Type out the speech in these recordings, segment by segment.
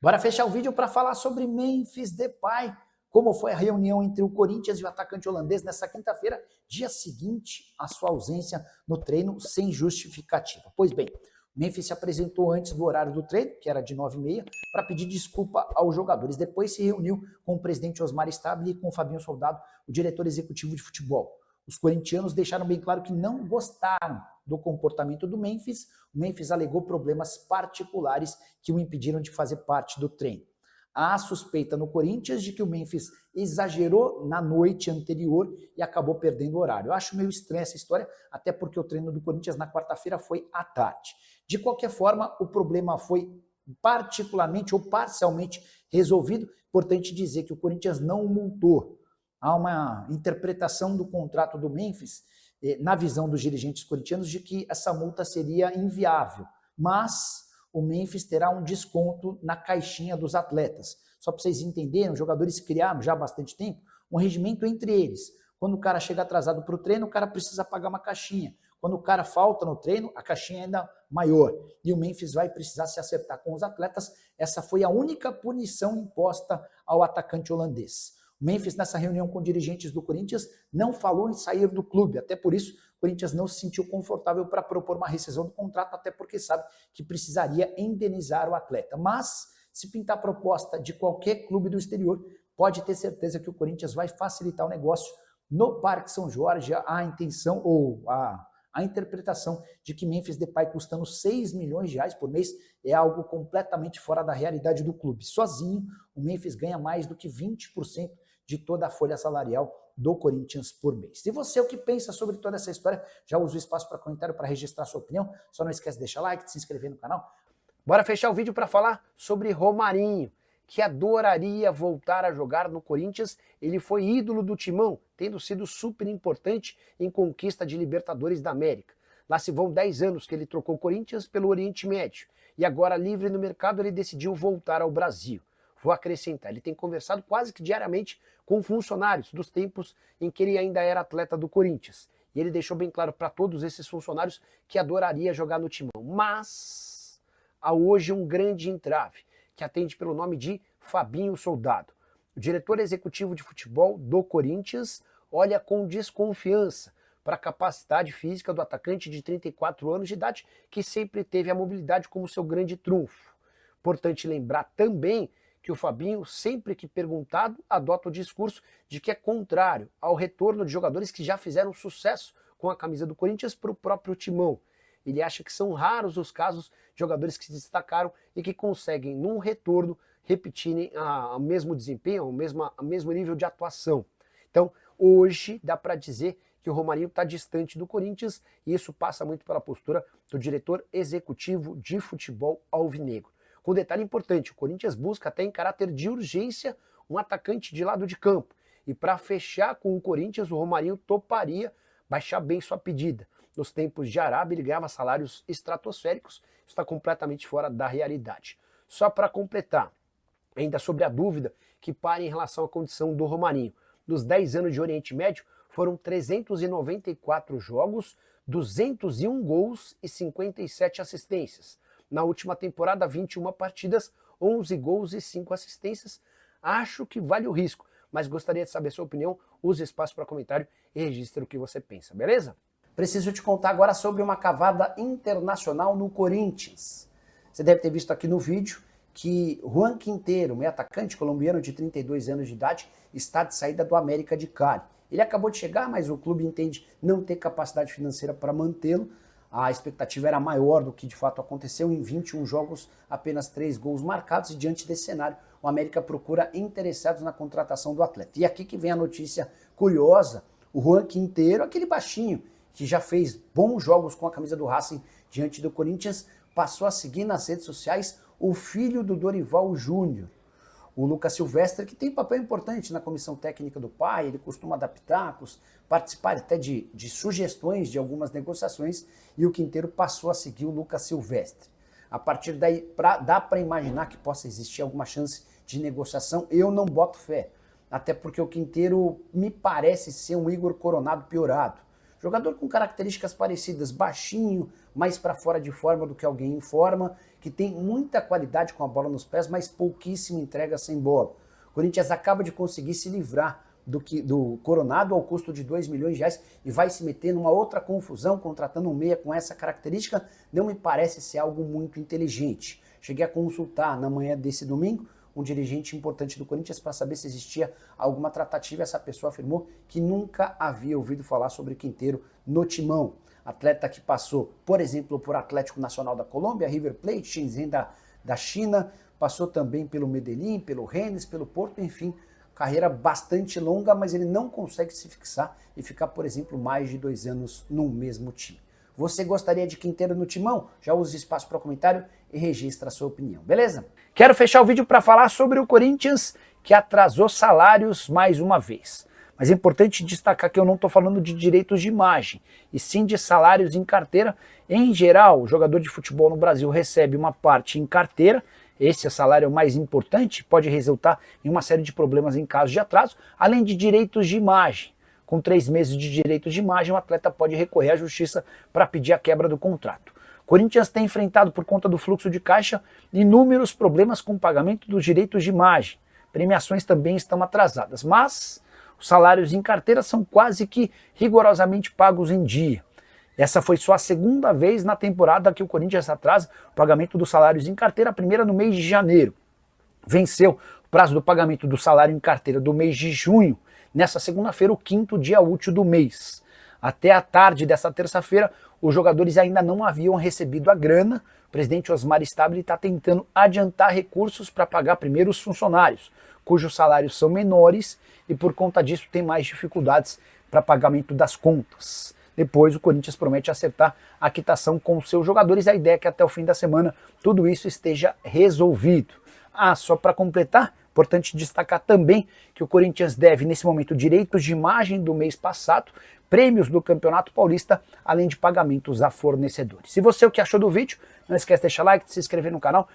Bora fechar o vídeo para falar sobre Memphis Depay. Como foi a reunião entre o Corinthians e o atacante holandês nessa quinta-feira, dia seguinte à sua ausência no treino sem justificativa. Pois bem, o Memphis se apresentou antes do horário do treino, que era de 9h30, para pedir desculpa aos jogadores. Depois se reuniu com o presidente Osmar Stabile e com o Fabinho Soldado, o diretor executivo de futebol. Os corintianos deixaram bem claro que não gostaram do comportamento do Memphis. O Memphis alegou problemas particulares que o impediram de fazer parte do treino. Há suspeita no Corinthians de que o Memphis exagerou na noite anterior e acabou perdendo o horário. Eu acho meio estranha essa história, até porque o treino do Corinthians na quarta-feira foi à tarde. De qualquer forma, o problema foi particularmente ou parcialmente resolvido. Importante dizer que o Corinthians não multou. Há uma interpretação do contrato do Memphis, na visão dos dirigentes corintianos, de que essa multa seria inviável. Mas o Memphis terá um desconto na caixinha dos atletas. Só para vocês entenderem, os jogadores criaram já há bastante tempo um regimento entre eles. Quando o cara chega atrasado para o treino, o cara precisa pagar uma caixinha. Quando o cara falta no treino, a caixinha é ainda maior. E o Memphis vai precisar se acertar com os atletas. Essa foi a única punição imposta ao atacante holandês. O Memphis, nessa reunião com dirigentes do Corinthians, não falou em sair do clube. Até por isso, o Corinthians não se sentiu confortável para propor uma rescisão do contrato, até porque sabe que precisaria indenizar o atleta. Mas, se pintar proposta de qualquer clube do exterior, pode ter certeza que o Corinthians vai facilitar o negócio. No Parque São Jorge, a intenção ou a interpretação de que Memphis Depay custando 6 milhões de reais por mês é algo completamente fora da realidade do clube. Sozinho, o Memphis ganha mais do que 20% de toda a folha salarial do Corinthians por mês. E você, o que pensa sobre toda essa história? Já usa o espaço para comentário, para registrar sua opinião. Só não esquece de deixar like, de se inscrever no canal. Bora fechar o vídeo para falar sobre Romarinho, que adoraria voltar a jogar no Corinthians. Ele foi ídolo do Timão, tendo sido super importante em conquista de Libertadores da América. Lá se vão 10 anos que ele trocou o Corinthians pelo Oriente Médio. E agora, livre no mercado, ele decidiu voltar ao Brasil. Vou acrescentar, ele tem conversado quase que diariamente com funcionários dos tempos em que ele ainda era atleta do Corinthians. E ele deixou bem claro para todos esses funcionários que adoraria jogar no Timão. Mas há hoje um grande entrave, que atende pelo nome de Fabinho Soldado. O diretor executivo de futebol do Corinthians olha com desconfiança para a capacidade física do atacante de 34 anos de idade, que sempre teve a mobilidade como seu grande trunfo. Importante lembrar também que o Fabinho, sempre que perguntado, adota o discurso de que é contrário ao retorno de jogadores que já fizeram sucesso com a camisa do Corinthians para o próprio Timão. Ele acha que são raros os casos de jogadores que se destacaram e que conseguem, num retorno, repetirem o mesmo desempenho, o mesmo nível de atuação. Então, hoje, dá para dizer que o Romarinho está distante do Corinthians e isso passa muito pela postura do diretor executivo de futebol alvinegro. Com um detalhe importante, o Corinthians busca até em caráter de urgência um atacante de lado de campo. E para fechar com o Corinthians, o Romarinho toparia baixar bem sua pedida. Nos tempos de Arábia, ele ganhava salários estratosféricos, isso está completamente fora da realidade. Só para completar, ainda sobre a dúvida que para em relação à condição do Romarinho. Nos 10 anos de Oriente Médio, foram 394 jogos, 201 gols e 57 assistências. Na última temporada, 21 partidas, 11 gols e 5 assistências. Acho que vale o risco, mas gostaria de saber a sua opinião. Use espaço para comentário e registre o que você pensa, beleza? Preciso te contar agora sobre uma cavada internacional no Corinthians. Você deve ter visto aqui no vídeo que Juan Quintero, meio atacante colombiano de 32 anos de idade, está de saída do América de Cali. Ele acabou de chegar, mas o clube entende não ter capacidade financeira para mantê-lo. A expectativa era maior do que de fato aconteceu. Em 21 jogos, apenas 3 gols marcados, e diante desse cenário, o América procura interessados na contratação do atleta. E aqui que vem a notícia curiosa: o Juan Quintero, aquele baixinho que já fez bons jogos com a camisa do Racing diante do Corinthians, passou a seguir nas redes sociais o filho do Dorival Júnior, o Lucas Silvestre, que tem papel importante na comissão técnica do pai. Ele costuma dar pitacos, participar até de sugestões de algumas negociações, e o Quintero passou a seguir o Lucas Silvestre. A partir daí, dá para imaginar que possa existir alguma chance de negociação. Eu não boto fé, até porque o Quintero me parece ser um Igor Coronado piorado. Jogador com características parecidas, baixinho, mais para fora de forma do que alguém em forma, que tem muita qualidade com a bola nos pés, mas pouquíssima entrega sem bola. O Corinthians acaba de conseguir se livrar do Coronado ao custo de 2 milhões de reais e vai se meter numa outra confusão contratando um meia com essa característica. Não me parece ser algo muito inteligente. Cheguei a consultar na manhã desse domingo um dirigente importante do Corinthians para saber se existia alguma tratativa. Essa pessoa afirmou que nunca havia ouvido falar sobre Quinteiro no Timão. Atleta que passou, por exemplo, por Atlético Nacional da Colômbia, River Plate, Shenzhen da China, passou também pelo Medellín, pelo Rennes, pelo Porto, enfim, carreira bastante longa, mas ele não consegue se fixar e ficar, por exemplo, mais de 2 anos no mesmo time. Você gostaria de Quinteiro no Timão? Já use o espaço para comentário e registra a sua opinião, beleza? Quero fechar o vídeo para falar sobre o Corinthians, que atrasou salários mais uma vez. Mas é importante destacar que eu não estou falando de direitos de imagem, e sim de salários em carteira. Em geral, o jogador de futebol no Brasil recebe uma parte em carteira. Esse é o salário mais importante, pode resultar em uma série de problemas em caso de atraso, além de direitos de imagem. Com 3 meses de direitos de imagem, o atleta pode recorrer à justiça para pedir a quebra do contrato. O Corinthians tem enfrentado, por conta do fluxo de caixa, inúmeros problemas com o pagamento dos direitos de imagem. Premiações também estão atrasadas, mas os salários em carteira são quase que rigorosamente pagos em dia. Essa foi só a segunda vez na temporada que o Corinthians atrasa o pagamento dos salários em carteira, a primeira no mês de janeiro. Venceu o prazo do pagamento do salário em carteira do mês de junho, nessa segunda-feira, o 5º dia útil do mês. Até a tarde dessa terça-feira, os jogadores ainda não haviam recebido a grana. O presidente Osmar Stabile está tentando adiantar recursos para pagar primeiro os funcionários, cujos salários são menores e por conta disso tem mais dificuldades para pagamento das contas. Depois o Corinthians promete acertar a quitação com os seus jogadores. A ideia é que até o fim da semana tudo isso esteja resolvido. Só para completar, importante destacar também que o Corinthians deve nesse momento direitos de imagem do mês passado, prêmios do Campeonato Paulista, além de pagamentos a fornecedores. Se você o que achou do vídeo, não esquece de deixar like, de se inscrever no canal.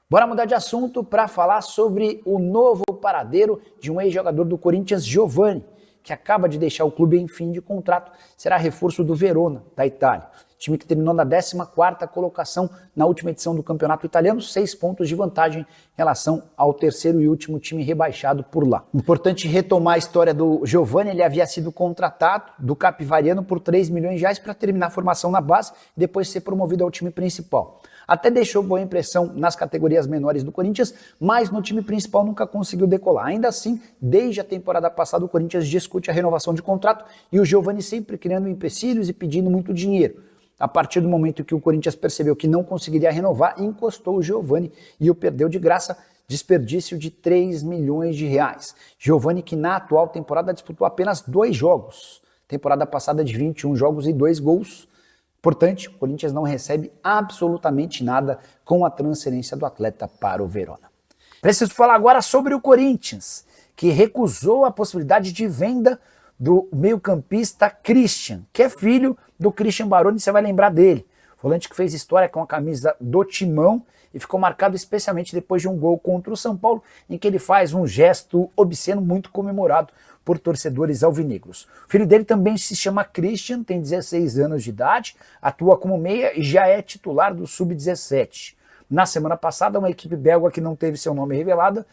Bora mudar de assunto para falar sobre o novo paradeiro de um ex-jogador do Corinthians, Giovani, que acaba de deixar o clube em fim de contrato, será reforço do Verona, da Itália. Time que terminou na 14ª colocação na última edição do campeonato italiano, 6 pontos de vantagem em relação ao terceiro e último time rebaixado por lá. Importante retomar a história do Giovani. Ele havia sido contratado do Capivariano por 3 milhões de reais para terminar a formação na base e depois ser promovido ao time principal. Até deixou boa impressão nas categorias menores do Corinthians, mas no time principal nunca conseguiu decolar. Ainda assim, desde a temporada passada, o Corinthians discute a renovação de contrato e o Giovani sempre criando empecilhos e pedindo muito dinheiro. A partir do momento que o Corinthians percebeu que não conseguiria renovar, encostou o Giovani e o perdeu de graça, desperdício de 3 milhões de reais. Giovani, que na atual temporada disputou apenas 2 jogos, temporada passada de 21 jogos e 2 gols. Importante, o Corinthians não recebe absolutamente nada com a transferência do atleta para o Verona. Preciso falar agora sobre o Corinthians, que recusou a possibilidade de venda do meio-campista Christian, que é filho do Christian Baroni, você vai lembrar dele. Volante que fez história com a camisa do Timão e ficou marcado especialmente depois de um gol contra o São Paulo, em que ele faz um gesto obsceno muito comemorado por torcedores alvinegros. O filho dele também se chama Christian, tem 16 anos de idade, atua como meia e já é titular do Sub-17. Na semana passada, uma equipe belga que não teve seu nome revelado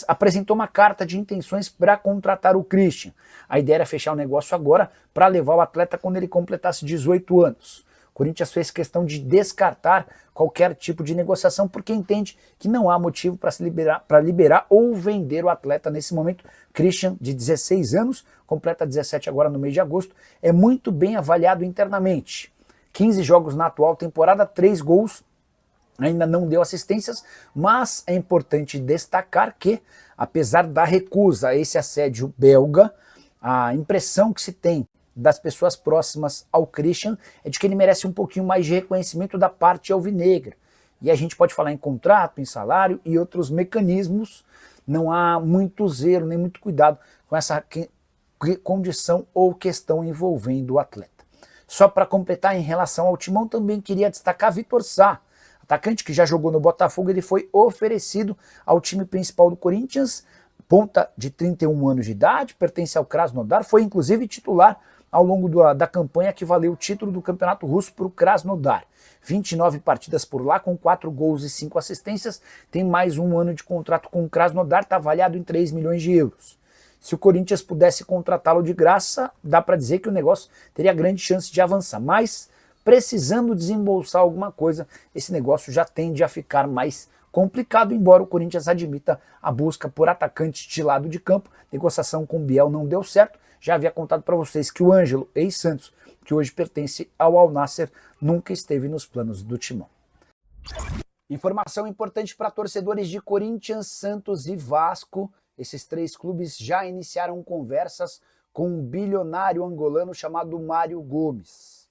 apresentou uma carta de intenções para contratar o Christian. A ideia era fechar o negócio agora para levar o atleta quando ele completasse 18 anos. O Corinthians fez questão de descartar qualquer tipo de negociação porque entende que não há motivo para liberar ou vender o atleta nesse momento. Christian, de 16 anos, completa 17 agora no mês de agosto, é muito bem avaliado internamente. 15 jogos na atual temporada, 3 gols, ainda não deu assistências, mas é importante destacar que, apesar da recusa a esse assédio belga, a impressão que se tem das pessoas próximas ao Christian é de que ele merece um pouquinho mais de reconhecimento da parte alvinegra. E a gente pode falar em contrato, em salário e outros mecanismos. Não há muito zelo, nem muito cuidado com essa condição ou questão envolvendo o atleta. Só para completar, em relação ao Timão, também queria destacar Vitor Sá, atacante que já jogou no Botafogo. Ele foi oferecido ao time principal do Corinthians, ponta de 31 anos de idade, pertence ao Krasnodar, foi inclusive titular ao longo da campanha que valeu o título do Campeonato Russo para o Krasnodar. 29 partidas por lá, com 4 gols e 5 assistências, tem mais um ano de contrato com o Krasnodar, está avaliado em 3 milhões de euros. Se o Corinthians pudesse contratá-lo de graça, dá para dizer que o negócio teria grande chance de avançar, mas precisando desembolsar alguma coisa, esse negócio já tende a ficar mais complicado, embora o Corinthians admita a busca por atacante de lado de campo. Negociação com o Biel não deu certo. Já havia contado para vocês que o Ângelo, ex-Santos, que hoje pertence ao Al Nassr, nunca esteve nos planos do Timão. Informação importante para torcedores de Corinthians, Santos e Vasco. Esses 3 clubes já iniciaram conversas com um bilionário angolano chamado Mário Gomes.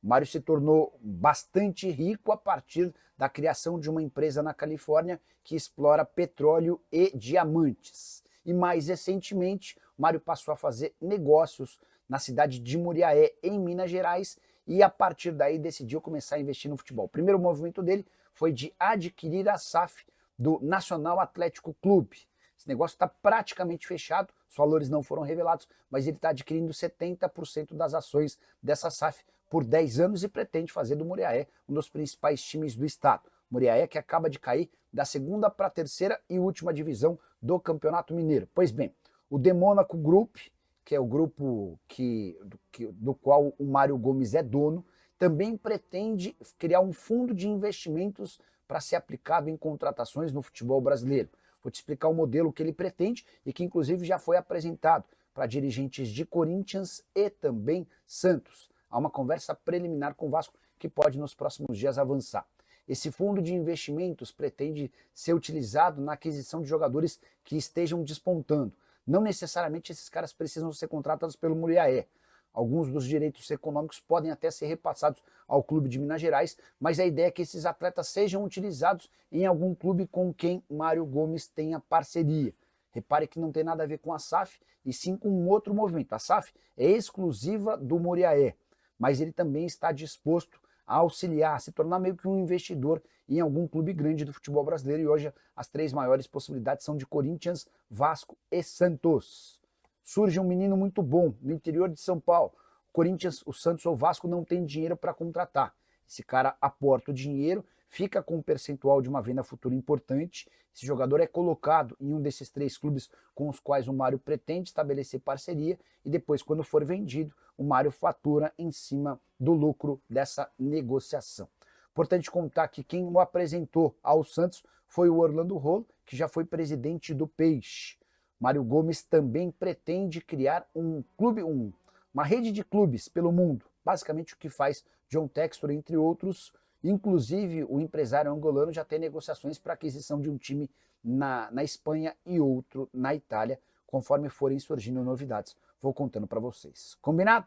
O Mário se tornou bastante rico a partir da criação de uma empresa na Califórnia que explora petróleo e diamantes. E mais recentemente, o Mário passou a fazer negócios na cidade de Muriaé, em Minas Gerais, e a partir daí decidiu começar a investir no futebol. O primeiro movimento dele foi de adquirir a SAF do Nacional Atlético Clube. Esse negócio está praticamente fechado, os valores não foram revelados, mas ele está adquirindo 70% das ações dessa SAF por 10 anos e pretende fazer do Muriaé um dos principais times do estado. Muriaé que acaba de cair da 2ª para a 3ª e última divisão do Campeonato Mineiro. Pois bem, o The Monaco Group, que é o grupo do qual o Mário Gomes é dono, também pretende criar um fundo de investimentos para ser aplicado em contratações no futebol brasileiro. Vou te explicar o modelo que ele pretende e que inclusive já foi apresentado para dirigentes de Corinthians e também Santos. Há uma conversa preliminar com o Vasco que pode nos próximos dias avançar. Esse fundo de investimentos pretende ser utilizado na aquisição de jogadores que estejam despontando. Não necessariamente esses caras precisam ser contratados pelo Muriaé. Alguns dos direitos econômicos podem até ser repassados ao clube de Minas Gerais, mas a ideia é que esses atletas sejam utilizados em algum clube com quem Mário Gomes tenha parceria. Repare que não tem nada a ver com a SAF, e sim com um outro movimento. A SAF é exclusiva do Muriaé, mas ele também está disposto a auxiliar, a se tornar meio que um investidor em algum clube grande do futebol brasileiro, e hoje as 3 maiores possibilidades são de Corinthians, Vasco e Santos. Surge um menino muito bom no interior de São Paulo. O Corinthians, o Santos ou o Vasco não tem dinheiro para contratar. Esse cara aporta o dinheiro, fica com um percentual de uma venda futura importante. Esse jogador é colocado em um desses 3 clubes com os quais o Mário pretende estabelecer parceria e depois, quando for vendido, o Mário fatura em cima do lucro dessa negociação. Importante contar que quem o apresentou ao Santos foi o Orlando Rolo, que já foi presidente do Peixe. Mário Gomes também pretende criar um clube, uma rede de clubes pelo mundo, basicamente o que faz John Textor, entre outros. Inclusive, o empresário angolano já tem negociações para aquisição de um time na Espanha e outro na Itália, conforme forem surgindo novidades. Vou contando para vocês. Combinado?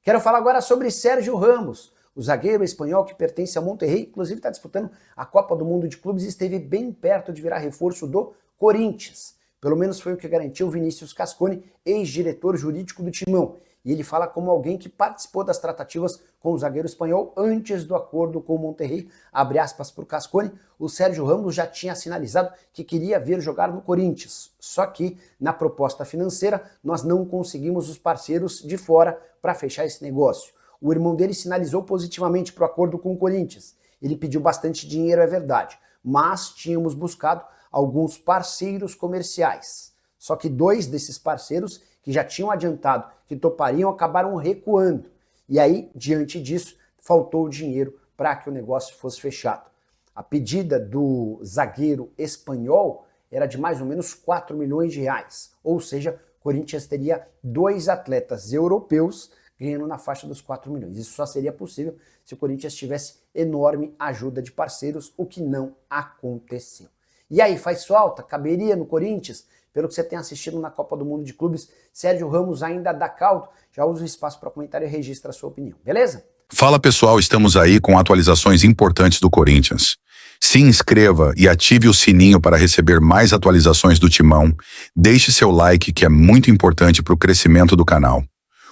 Quero falar agora sobre Sérgio Ramos, o zagueiro espanhol que pertence ao Monterrey, inclusive está disputando a Copa do Mundo de Clubes e esteve bem perto de virar reforço do Corinthians. Pelo menos foi o que garantiu Vinícius Casconi, ex-diretor jurídico do Timão. E ele fala como alguém que participou das tratativas com o zagueiro espanhol antes do acordo com o Monterrey. Abre aspas para o Casconi, o Sérgio Ramos já tinha sinalizado que queria vir jogar no Corinthians. Só que, na proposta financeira, nós não conseguimos os parceiros de fora para fechar esse negócio. O irmão dele sinalizou positivamente para o acordo com o Corinthians. Ele pediu bastante dinheiro, é verdade, mas tínhamos buscado alguns parceiros comerciais. Só que 2 desses parceiros que já tinham adiantado que topariam acabaram recuando. E aí, diante disso, faltou dinheiro para que o negócio fosse fechado. A pedida do zagueiro espanhol era de mais ou menos 4 milhões de reais. Ou seja, o Corinthians teria 2 atletas europeus ganhando na faixa dos 4 milhões. Isso só seria possível se o Corinthians tivesse enorme ajuda de parceiros, o que não aconteceu. E aí, faz falta? Caberia no Corinthians? Pelo que você tem assistido na Copa do Mundo de Clubes, Sérgio Ramos ainda dá caldo? Já usa o espaço para comentário e registra a sua opinião, beleza? Fala pessoal, estamos aí com atualizações importantes do Corinthians. Se inscreva e ative o sininho para receber mais atualizações do Timão. Deixe seu like, que é muito importante para o crescimento do canal.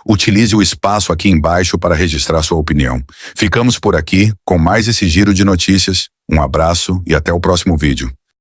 Utilize o espaço aqui embaixo para registrar sua opinião. Ficamos por aqui com mais esse giro de notícias. Um abraço e até o próximo vídeo.